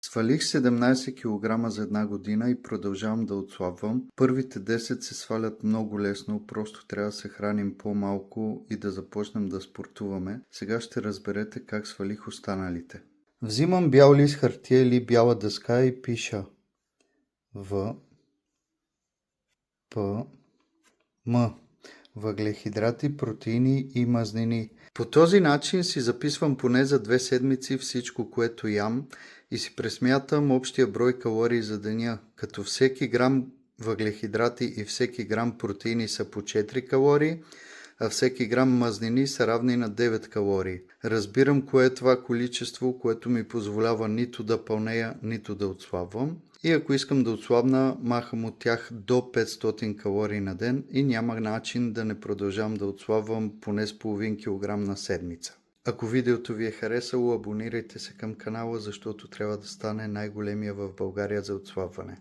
Свалих 17 кг за една година и продължавам да отслабвам. Първите 10 се свалят много лесно, просто трябва да се храним по-малко и да започнем да спортуваме. Сега ще разберете как свалих останалите. Взимам бял лист хартия или бяла дъска и пиша В, П, М. Въглехидрати, протеини и мазнини. По този начин си записвам поне за 2 седмици всичко, което ям и си пресмятам общия брой калории за деня, като всеки грам въглехидрати и всеки грам протеини са по 4 калории, а всеки грам мазнини са равни на 9 калории. Разбирам кое е това количество, което ми позволява нито да пълнея, нито да отслабвам. И ако искам да отслабна, махам от тях до 500 калории на ден и няма начин да не продължавам да отслабвам поне с половин килограм на седмица. Ако видеото ви е харесало, абонирайте се към канала, защото трябва да стане най-големия в България за отслабване.